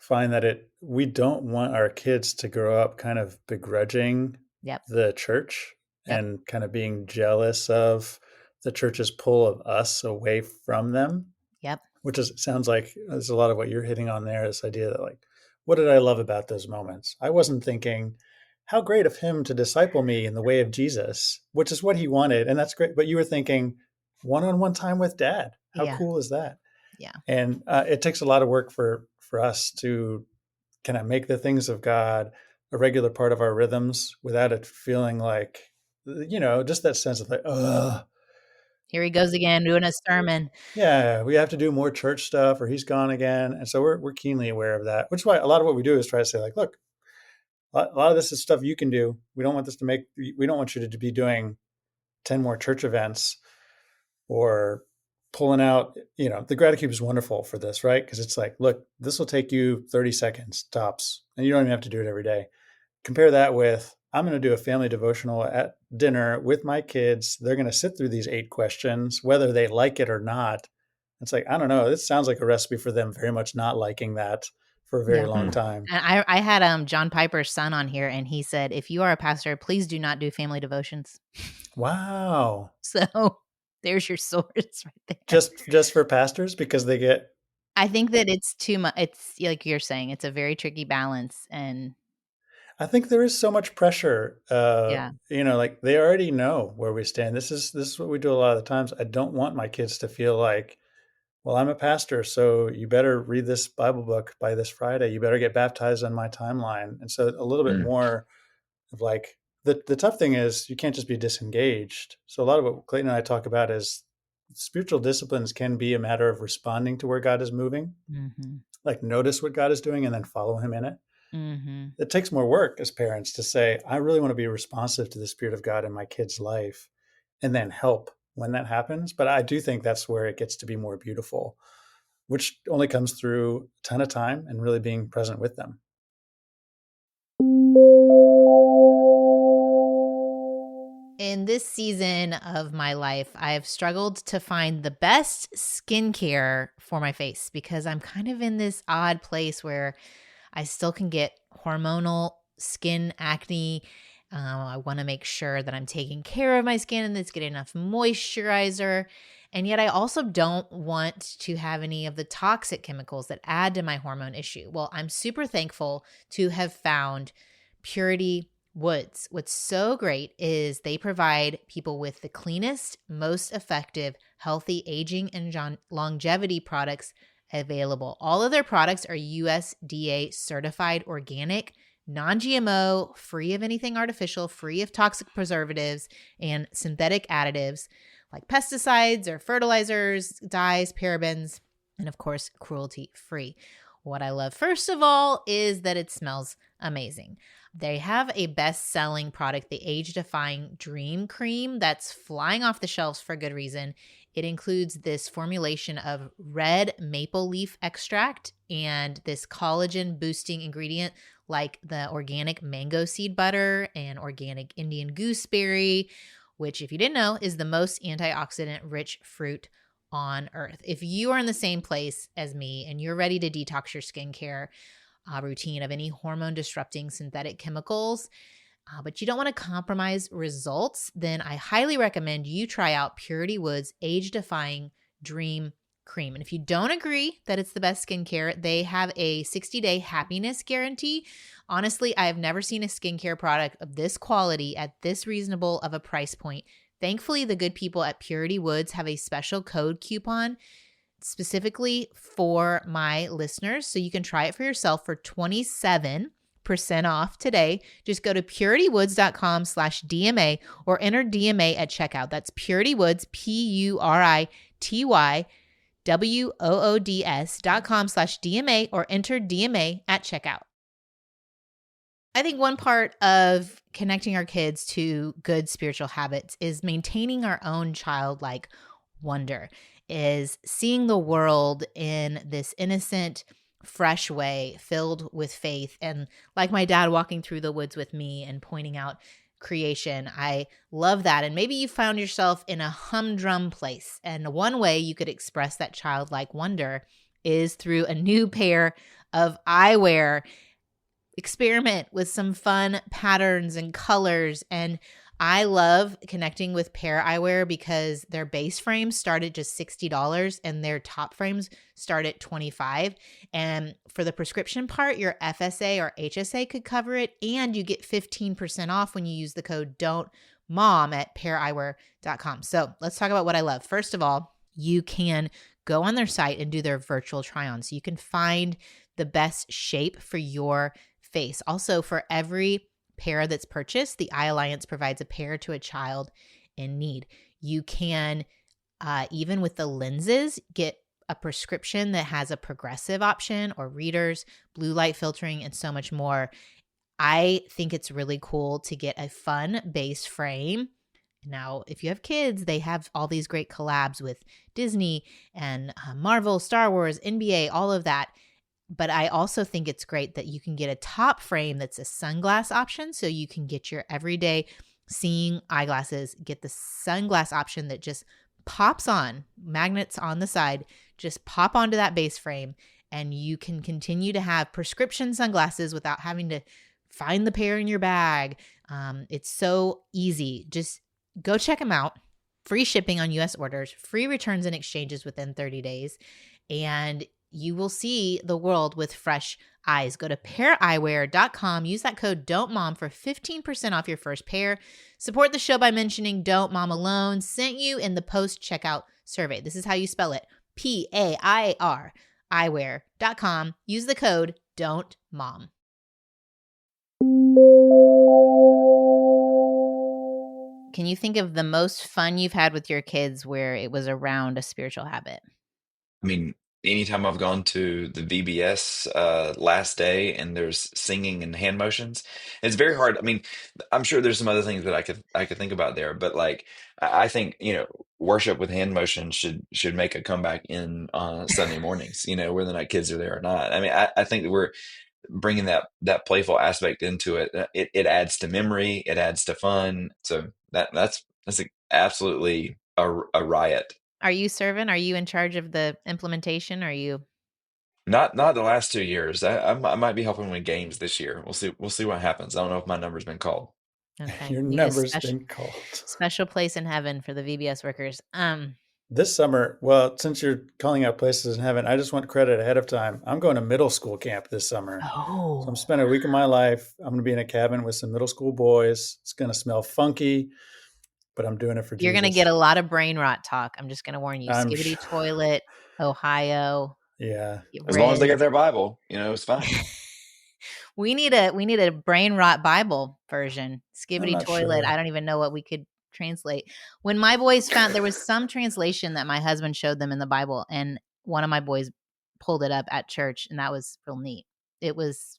find that we don't want our kids to grow up kind of begrudging yep. the church Yep. and kind of being jealous of the church's pull of us away from them, Yep. which sounds like there's a lot of what you're hitting on there, this idea that like, what did I love about those moments? I wasn't thinking, how great of him to disciple me in the way of Jesus, which is what he wanted. And that's great. But you were thinking one-on-one time with dad. How Yeah. cool is that? Yeah. And it takes a lot of work for us to kind of make the things of God a regular part of our rhythms without it feeling like just that sense of like, ugh, Here he goes again doing a sermon. yeah, we have to do more church stuff, or he's gone again. And so we're keenly aware of that, which is why a lot of what we do is try to say like, look, a lot of this is stuff you can do. We don't want we don't want you to be doing 10 more church events or pulling out, the Gratitude is wonderful for this, right? Because it's like, look, this will take you 30 seconds tops, and you don't even have to do it every day. Compare that with, I'm going to do a family devotional at dinner with my kids. They're going to sit through these 8 questions, whether they like it or not. It's like, I don't know. This sounds like a recipe for them very much not liking that for a very Yeah. long time. And I had John Piper's son on here, and he said, if you are a pastor, please do not do family devotions. Wow. So there's your source right there. Just for pastors, because they get. I think that it's too much. It's like you're saying, it's a very tricky balance. And I think there is so much pressure. yeah. Like they already know where we stand. This is what we do a lot of the times. I don't want my kids to feel like, well, I'm a pastor, so you better read this Bible book by this Friday. You better get baptized on my timeline. And so a little bit more of like, the tough thing is you can't just be disengaged. So a lot of what Clayton and I talk about is spiritual disciplines can be a matter of responding to where God is moving, like notice what God is doing and then follow him in it. It takes more work as parents to say, I really want to be responsive to the Spirit of God in my kid's life and then help when that happens. But I do think that's where it gets to be more beautiful, which only comes through a ton of time and really being present with them. In this season of my life, I have struggled to find the best skincare for my face because I'm kind of in this odd place where I still can get hormonal skin acne. I want to make sure that I'm taking care of my skin and it's getting enough moisturizer. And yet I also don't want to have any of the toxic chemicals that add to my hormone issue. Well, I'm super thankful to have found Purity Woods. What's so great is they provide people with the cleanest, most effective, healthy aging and longevity products available. All of their products are USDA certified organic, non-GMO, free of anything artificial, free of toxic preservatives and synthetic additives like pesticides or fertilizers, dyes, parabens, and of course, cruelty-free. What I love first of all is that it smells amazing. They have a best-selling product, the age-defying Dream Cream, that's flying off the shelves for good reason. It includes this formulation of red maple leaf extract and this collagen-boosting ingredient like the organic mango seed butter and organic Indian gooseberry, which, if you didn't know, is the most antioxidant-rich fruit on earth. If you are in the same place as me and you're ready to detox your skincare routine of any hormone-disrupting synthetic chemicals, but you don't want to compromise results, then I highly recommend you try out Purity Woods Age-Defying Dream Cream. And if you don't agree that it's the best skincare, they have a 60-day happiness guarantee. Honestly, I have never seen a skincare product of this quality at this reasonable of a price point. Thankfully, the good people at Purity Woods have a special code coupon specifically for my listeners, so you can try it for yourself for 27% off today. Just go to puritywoods.com/DMA or enter DMA at checkout. That's Purity Woods, PURITYWOODS.com/DMA or enter DMA at checkout. I think one part of connecting our kids to good spiritual habits is maintaining our own childlike wonder, is seeing the world in this innocent, fresh way, filled with faith. And like my dad walking through the woods with me and pointing out creation, I love that. And maybe you found yourself in a humdrum place. And one way you could express that childlike wonder is through a new pair of eyewear. Experiment with some fun patterns and colors. And I love connecting with Pair Eyewear because their base frames start at just $60 and their top frames start at $25. And for the prescription part, your FSA or HSA could cover it, and you get 15% off when you use the code DON'TMOM at paireyewear.com. So let's talk about what I love. First of all, you can go on their site and do their virtual try-on. So you can find the best shape for your face. Also, for every pair that's purchased, the Eye Alliance provides a pair to a child in need. You can, even with the lenses, get a prescription that has a progressive option or readers, blue light filtering, and so much more. I think it's really cool to get a fun base frame. Now, if you have kids, they have all these great collabs with Disney and Marvel, Star Wars, NBA, all of that. But I also think it's great that you can get a top frame that's a sunglass option. So you can get your everyday seeing eyeglasses, get the sunglass option that just pops on, magnets on the side, just pop onto that base frame. And you can continue to have prescription sunglasses without having to find the pair in your bag. It's so easy. Just go check them out. Free shipping on US orders, free returns and exchanges within 30 days. And you will see the world with fresh eyes. Go to paireyewear.com. Use that code DON'TMOM for 15% off your first pair. Support the show by mentioning Don't Mom Alone sent you in the post-checkout survey. This is how you spell it. PAIR, eyewear.com. Use the code DON'TMOM. Can you think of the most fun you've had with your kids where it was around a spiritual habit? I mean, anytime I've gone to the VBS last day and there's singing and hand motions, it's very hard. I mean, I'm sure there's some other things that I could think about there, but like I think, worship with hand motions should make a comeback in Sunday mornings, whether or not kids are there or not. I mean, I think that we're bringing that playful aspect into it. It adds to memory, it adds to fun. So that's absolutely a riot. Are you serving? Are you in charge of the implementation? Are you? Not the last 2 years. I might be helping with games this year. We'll see what happens. I don't know if my number's been called. Okay. Your Need a number's been called. special place in heaven for the VBS workers. This summer, well, since you're calling out places in heaven, I just want credit ahead of time. I'm going to middle school camp this summer. Oh. So I'm spending a week of my life. I'm going to be in a cabin with some middle school boys. It's going to smell funky, but I'm doing it for You're Jesus. going to get a lot of brain rot talk. I'm just going to warn you. I'm Skibbity sure. toilet, Ohio. Yeah. As long as they get their Bible, it's fine. We need a brain rot Bible version. Skibbity not toilet. sure. I don't even know what we could translate. When my boys found there was some translation that my husband showed them in the Bible, and one of my boys pulled it up at church, and that was real neat. It was,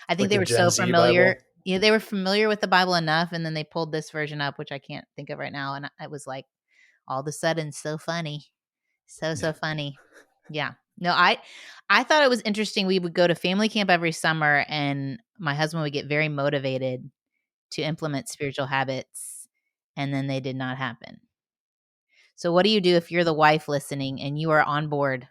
I think Like they the were Gen so Z familiar. Bible? Yeah, they were familiar with the Bible enough, and then they pulled this version up, which I can't think of right now, and it was like all of a sudden so funny, so funny. Yeah. No, I thought it was interesting. We would go to family camp every summer, and my husband would get very motivated to implement spiritual habits, and then they did not happen. So what do you do if you're the wife listening and you are on board,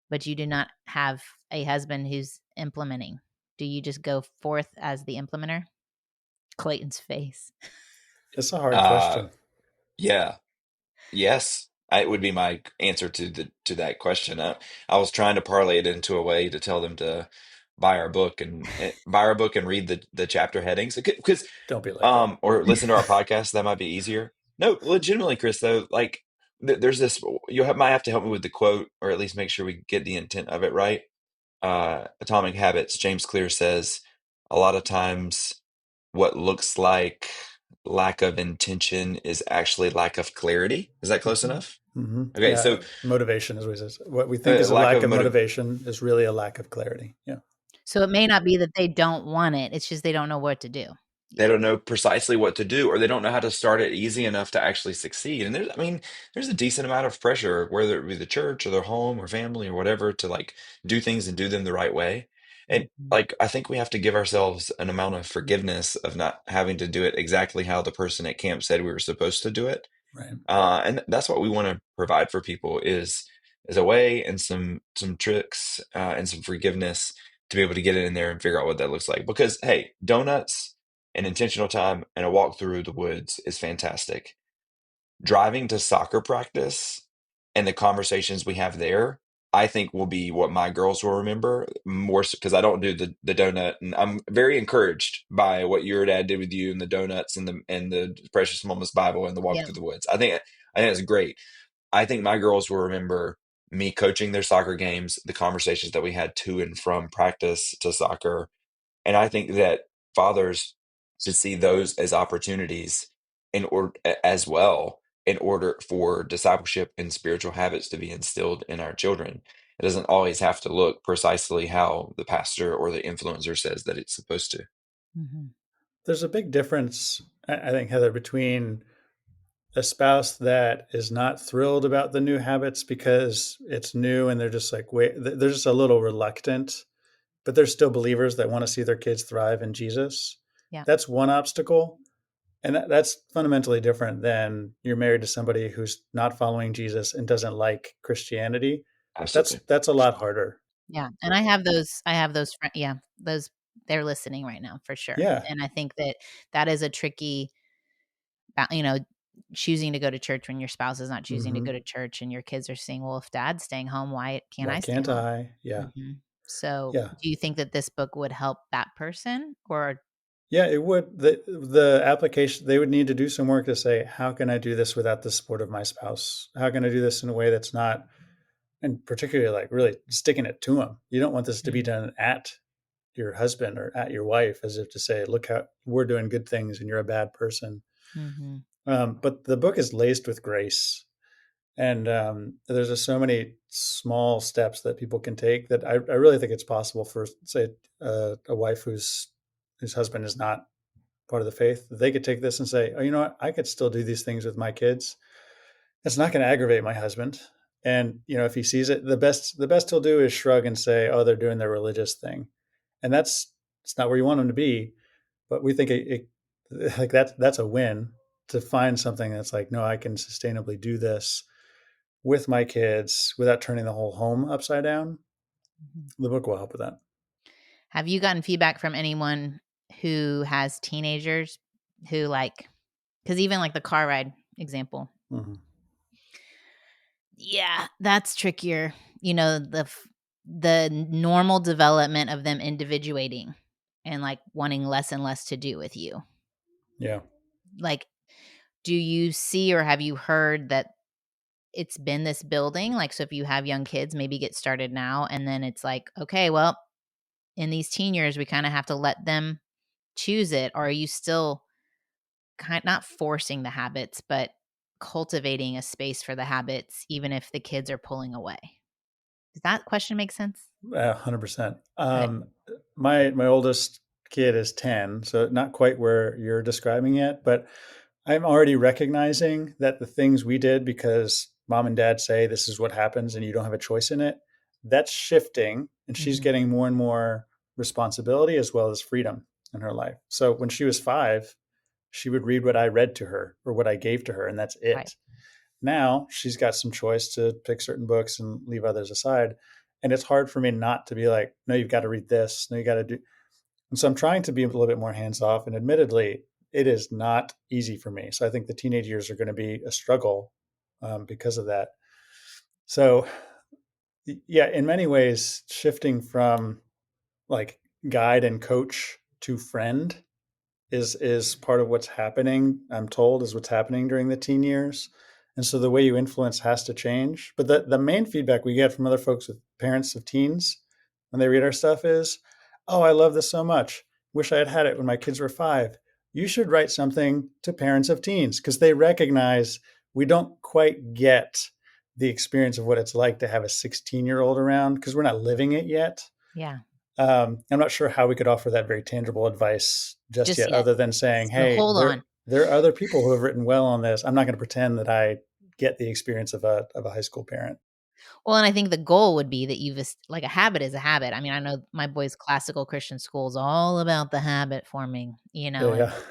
but you do not have a husband who's implementing? Do you just go forth as the implementer? Clayton's face. It's a hard question. Yeah. Yes. It would be my answer to that question. I was trying to parlay it into a way to tell them to buy our book and read the chapter headings because Don't be like that. or listen to our podcast. That might be easier. No, legitimately, Chris. Though, like there's this. Might have to help me with the quote, or at least make sure we get the intent of it right. Atomic Habits. James Clear says a lot of times what looks like lack of intention is actually lack of clarity. Is that close enough? Mm-hmm. Okay, Yeah, so motivation is what he says. What we think is a lack of motivation is really a lack of clarity. Yeah. So it may not be that they don't want it. It's just they don't know what to do. They don't know precisely what to do, or they don't know how to start it easy enough to actually succeed. And there's a decent amount of pressure, whether it be the church or their home or family or whatever, to like do things and do them the right way. And like, I think we have to give ourselves an amount of forgiveness of not having to do it exactly how the person at camp said we were supposed to do it. Right. And that's what we want to provide for people is a way and some tricks and some forgiveness to be able to get in there and figure out what that looks like. Because hey, donuts and intentional time and a walk through the woods is fantastic. Driving to soccer practice and the conversations we have there, I think will be what my girls will remember more because I don't do the donut, and I'm very encouraged by what your dad did with you and the donuts and the Precious Moments Bible and the walk through the woods. I think it's great. I think my girls will remember me coaching their soccer games, the conversations that we had to and from practice to soccer, and I think that fathers to see those as opportunities in order as well, in order for discipleship and spiritual habits to be instilled in our children. It doesn't always have to look precisely how the pastor or the influencer says that it's supposed to. Mhm. There's a big difference, I think, Heather, between a spouse that is not thrilled about the new habits because it's new and they're just like, wait, they're just a little reluctant, but they're still believers that want to see their kids thrive in Jesus. Yeah. That's one obstacle. And that's fundamentally different than you're married to somebody who's not following Jesus and doesn't like Christianity. Absolutely. That's a lot harder. Yeah, and I have those yeah, those they're listening right now for sure, Yeah. and I think that that is a tricky ba you know, choosing to go to church when your spouse is not choosing to Hmm. go to church and your kids are saying, "Well, if dad's staying home, why can't Why I stay can't home?" I? Yeah. Mhm. So, Yeah. do you think that this book would help that person or Yeah, it would. The application, they would need to do some work to say, how can I do this without the support of my spouse? How can I do this in a way that's not, and particularly like really sticking it to them? You don't want this to be Mhm, done at your husband or at your wife, as if to say, look how we're doing good things and you're a bad person. mhm, But the book is laced with grace. And there's just so many small steps that people can take that I really think it's possible for, say, a wife whose husband is not part of the faith, they could take this and say, oh, you know what? I could still do these things with my kids. It's not going to aggravate my husband. And if he sees it, the best he'll do is shrug and say, oh, they're doing their religious thing. And it's not where you want them to be. But we think like that's a win to find something that's like, no, I can sustainably do this with my kids without turning the whole home upside down. mhm. The book will help with that. Have you gotten feedback from anyone who has teenagers who, like, because even, like, the car ride example. Hmm. Yeah, that's trickier. The normal development of them individuating and, like, wanting less and less to do with you. Yeah. Like, do you see or have you heard that it's been this building? Like, so if you have young kids, maybe get started now, and then it's like, "Okay, well, in these teen years, we kinda have to let them choose it," or are you still not forcing the habits, but cultivating a space for the habits even if the kids are pulling away? Does that question make sense? 100%. Okay. My oldest kid is 10, so not quite where you're describing it, but I'm already recognizing that the things we did because mom and dad say this is what happens and you don't have a choice in it, that's shifting, and she's Mhm. getting more and more responsibility as well as freedom in her life. So when she was 5, she would read what I read to her or what I gave to her, and that's Right. it. Now she's got some choice to pick certain books and leave others aside. And it's hard for me not to be like, no, you've got to read this. No, you got to do. And so I'm trying to be a little bit more hands off. And admittedly, it is not easy for me. So I think the teenage years are going to be a struggle because of that. So, yeah, in many ways, shifting from like guide and coach to friend is part of what's happening. I'm told is what's happening during the teen years, and so the way you influence has to change. But the main feedback we get from other folks with parents of teens when they read our stuff is, "Oh, I love this so much. Wish I had had it when my kids were 5." You should write something to parents of teens because they recognize we don't quite get the experience of what it's like to have a 16-year-old around because we're not living it yet. Yeah. I'm not sure how we could offer that very tangible advice just Just yet, yet. other than saying, So "Hey, hold on. there are other people who have written well on this. I'm not going to pretend that I get the experience of a high school parent." Well, and I think the goal would be that like, a habit is a habit. I mean, I know my boy's classical Christian school is all about the habit forming, Yeah, and yeah,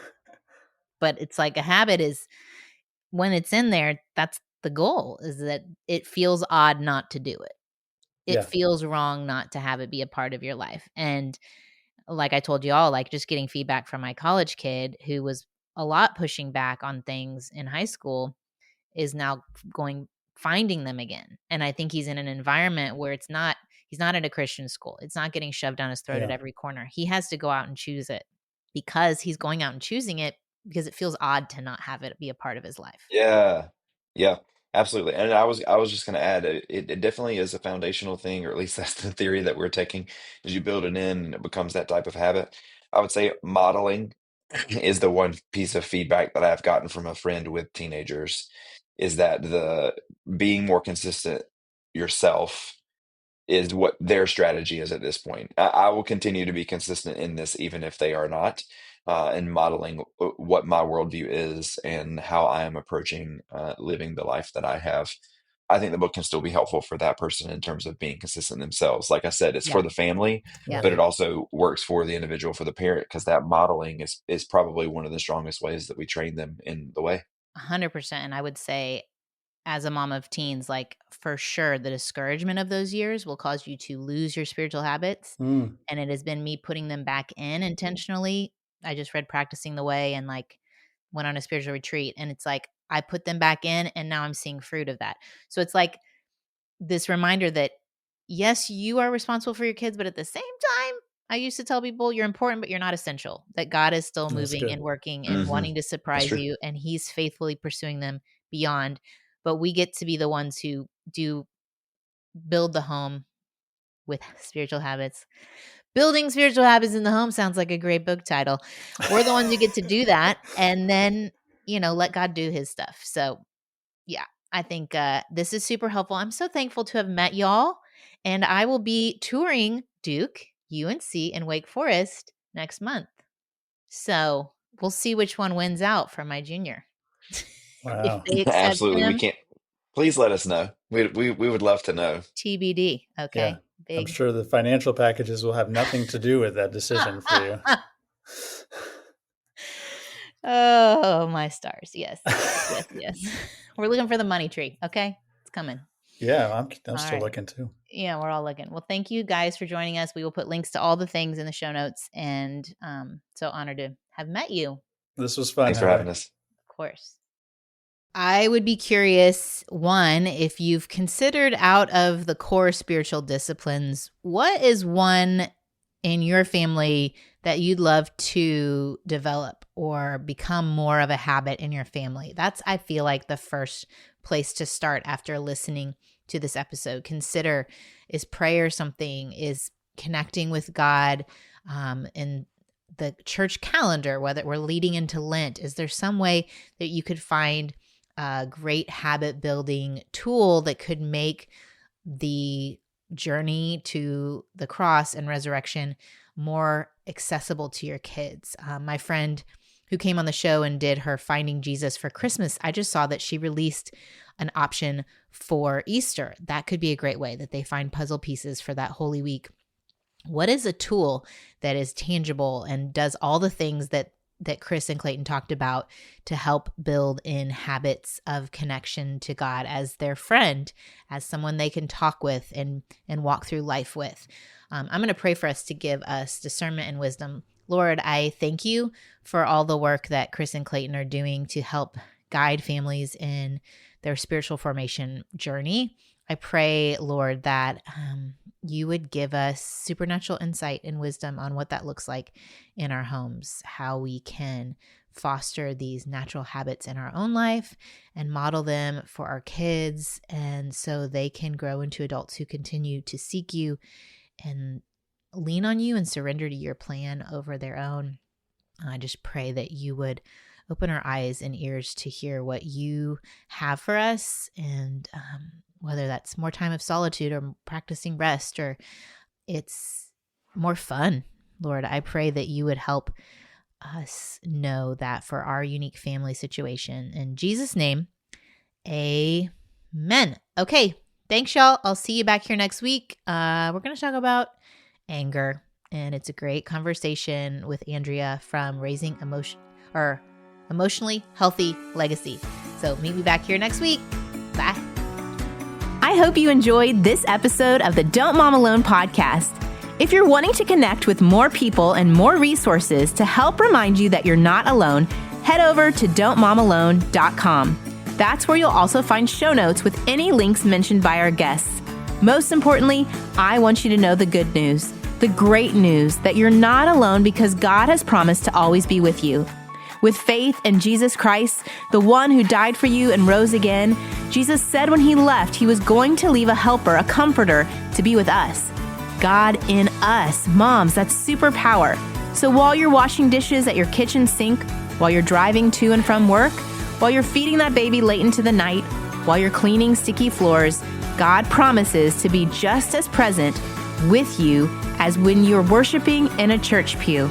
but it's like a habit is when it's in there, that's the goal, is that it feels odd not to do it. It yeah, feels wrong not to have it be a part of your life. And like I told you all, like, just getting feedback from my college kid who was a lot pushing back on things in high school is now going finding them again. And I think he's in an environment where he's not in a Christian school. It's not getting shoved down his throat at yeah, every corner. He has to go out and choose it because he's going out and choosing it because it feels odd to not have it be a part of his life. Yeah, yeah, absolutely. And I was just going to add, it definitely is a foundational thing, or at least that's the theory that we're taking. As you build it in, and it becomes that type of habit. I would say modeling. is the one piece of feedback that I've gotten from a friend with teenagers, is that the being more consistent yourself is what their strategy is at this point. I will continue to be consistent in this, even if they are not, in modeling what my worldview is and how I am approaching living the life that I have. I think the book can still be helpful for that person in terms of being consistent themselves. Like I said, it's Yeah. for the family, Yeah. but it also works for the individual, for the parent, because that modeling is probably one of the strongest ways that we train them in the way. 100%. And I would say, as a mom of teens, like for sure, the discouragement of those years will cause you to lose your spiritual habits. Mm, And it has been me putting them back in intentionally. I just read Practicing the Way and like went on a spiritual retreat. And it's like I put them back in and now I'm seeing fruit of that. So it's like this reminder that yes, you are responsible for your kids, but at the same time, I used to tell people you're important, but you're not essential, that God is still that's moving good. and working and Hmm. wanting to That's surprise true. you, and He's faithfully pursuing them beyond. But we get to be the ones who do build the home with spiritual habits. Building spiritual habits in the home sounds like a great book title. We're the ones who get to do that and then, let God do His stuff. So, yeah, I think this is super helpful. I'm so thankful to have met y'all. And I will be touring Duke, UNC, and Wake Forest next month. So we'll see which one wins out for my junior. If Wow. they accept Absolutely. We him, can't. Please let us know. We would love to know. TBD. Yeah. Okay. I'm Big. sure the financial packages will have nothing to do with that decision for you. Oh, my stars. Yes. Yes. Yes. We're looking for the money tree. Okay. It's coming. Yeah, I'm All still right. looking too. Yeah, we're all looking. Well, thank you guys for joining us. We will put links to all the things in the show notes, and so honored to have met you. This was fun, Thanks for Heather. having us. Of course. I would be curious, one, if you've considered out of the core spiritual disciplines, what is one in your family that you'd love to develop or become more of a habit in your family? That's, I feel like, the first place to start after listening to this episode. Consider, is prayer something? Is connecting with God in the church calendar, whether we're leading into Lent? Is there some way that you could find a great habit building tool that could make the journey to the cross and resurrection more accessible to your kids? My friend who came on the show and did her Finding Jesus for Christmas, I just saw that she released an option for Easter. That could be a great way that they find puzzle pieces for that Holy Week. What is a tool that is tangible and does all the things that Chris and Clayton talked about to help build in habits of connection to God as their friend, as someone they can talk with and walk through life with? I'm going to pray for us to give us discernment and wisdom. Lord, I thank you for all the work that Chris and Clayton are doing to help guide families in their spiritual formation journey. I pray, Lord, that you would give us supernatural insight and wisdom on what that looks like in our homes, how we can foster these natural habits in our own life and model them for our kids, and so they can grow into adults who continue to seek you and lean on you and surrender to your plan over their own. I just pray that you would open our eyes and ears to hear what you have for us, and whether that's more time of solitude or practicing rest, or it's more fun. Lord, I pray that you would help us know that for our unique family situation. In Jesus' name, amen. Okay, thanks, y'all. I'll see you back here next week. We're going to talk about anger, and it's a great conversation with Andrea from Raising Emotionally Healthy Legacy. So meet me back here next week. Bye. I hope you enjoyed this episode of the Don't Mom Alone podcast. If you're wanting to connect with more people and more resources to help remind you that you're not alone, head over to don'tmomalone.com. That's where you'll also find show notes with any links mentioned by our guests. Most importantly, I want you to know the good news, the great news that you're not alone because God has promised to always be with you. With faith in Jesus Christ, the one who died for you and rose again, Jesus said when he left, he was going to leave a helper, a comforter, to be with us. God in us. Moms, that's superpower. So while you're washing dishes at your kitchen sink, while you're driving to and from work, while you're feeding that baby late into the night, while you're cleaning sticky floors, God promises to be just as present with you as when you're worshiping in a church pew.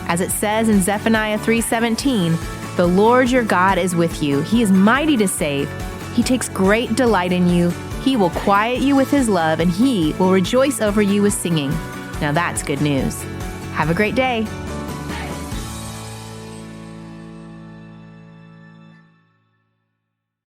As it says in Zephaniah 3:17, the Lord your God is with you. He is mighty to save. He takes great delight in you. He will quiet you with his love, and he will rejoice over you with singing. Now that's good news. Have a great day.